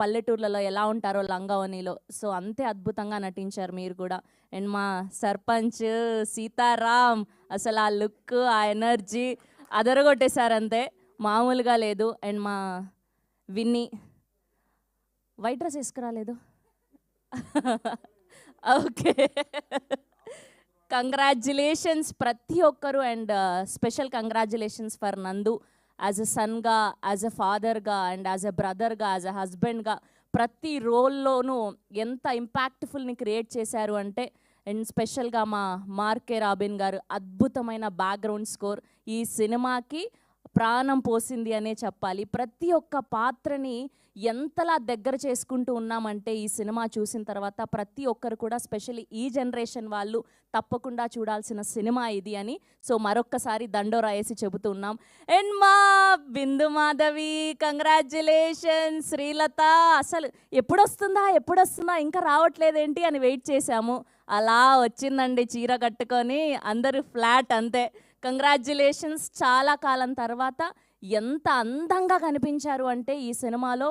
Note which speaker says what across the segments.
Speaker 1: పల్లెటూర్లలో ఎలా ఉంటారో లంగావోణిలో, సో అంతే అద్భుతంగా నటించారు మీరు కూడా. అండ్ మా సర్పంచ్ సీతారాం అసలు ఆ లుక్, ఆ ఎనర్జీ అదరగొట్టేశారు అంతే, మామూలుగా లేదు. అండ్ మా విన్నీ వైట్ డ్రెస్ వేసుకురాలేదు. ఓకే, కంగ్రాచ్యులేషన్స్ ప్రతి ఒక్కరు. And special congratulations for Nandu as a సన్గా, యాజ్ ఎ ఫాదర్గా, అండ్ యాజ్ ఎ బ్రదర్గా, యాజ్ ఎ హస్బెండ్గా ప్రతి రోల్లోనూ ఎంత ఇంపాక్ట్ఫుల్ని క్రియేట్ చేశారు అంటే. అండ్ స్పెషల్గా మా మార్కే రాబిన్ గారు అద్భుతమైన బ్యాక్గ్రౌండ్ స్కోర్ ఈ సినిమాకి ప్రాణం పోసింది అనే చెప్పాలి. ప్రతి ఒక్క పాత్రని ఎంతలా దగ్గర చేసుకుంటూ ఉన్నామంటే ఈ సినిమా చూసిన తర్వాత ప్రతి ఒక్కరు కూడా, స్పెషల్లీ ఈ జనరేషన్ వాళ్ళు తప్పకుండా చూడాల్సిన సినిమా ఇది అని సో మరొక్కసారి దండోరా వేసి చెబుతున్నాం. అండ్ మా బిందు మాధవి కంగ్రాచ్యులేషన్స్. శ్రీలత అసలు ఎప్పుడొస్తుందా ఇంకా రావట్లేదేంటి అని వెయిట్ చేశాము, అలా వచ్చిందండి చీర కట్టుకొని, అందరూ ఫ్లాట్ అంతే. కంగ్రాచ్యులేషన్స్. చాలా కాలం తర్వాత ఎంత అందంగా కనిపించారు అంటే ఈ సినిమాలో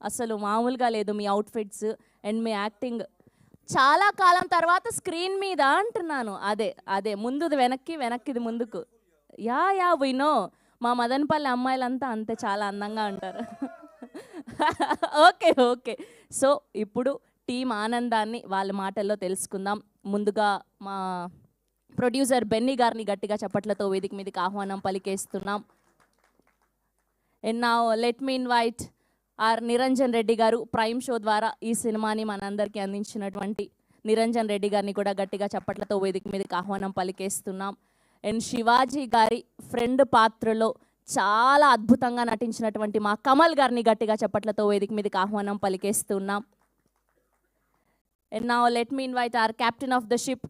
Speaker 1: అసలు మామూలుగా లేదు. మీ అవుట్ఫిట్స్ అండ్ మీ యాక్టింగ్ చాలా కాలం తర్వాత స్క్రీన్ మీద అంటున్నాను. అదే ముందుది వెనక్కిది ముందుకు. యా వినో మా మదనపల్లి అమ్మాయిలంతా అంతే చాలా అందంగా ఉంటారు. ఓకే. సో ఇప్పుడు టీం ఆనందాన్ని వాళ్ళ మాటల్లో తెలుసుకుందాం. ముందుగా మా ప్రొడ్యూసర్ బెన్నీ గారిని గట్టిగా చప్పట్లతో వేదిక మీదకి ఆహ్వానం పలికేస్తున్నాం. And now let me invite our Niranjan Reddy garu, prime show ద్వారా ఈ సినిమాని మనందరికీ అందించినటువంటి నిరంజన్ రెడ్డి గారిని కూడా గట్టిగా చప్పట్లతో వేదిక మీదకి ఆహ్వానం పలికేస్తున్నాం. అండ్ శివాజీ గారి ఫ్రెండ్ పాత్రలో చాలా అద్భుతంగా నటించినటువంటి మా కమల్ గారిని గట్టిగా చప్పట్లతో వేదిక మీదకి ఆహ్వానం పలికేస్తున్నాం. And now let me invite our captain of the ship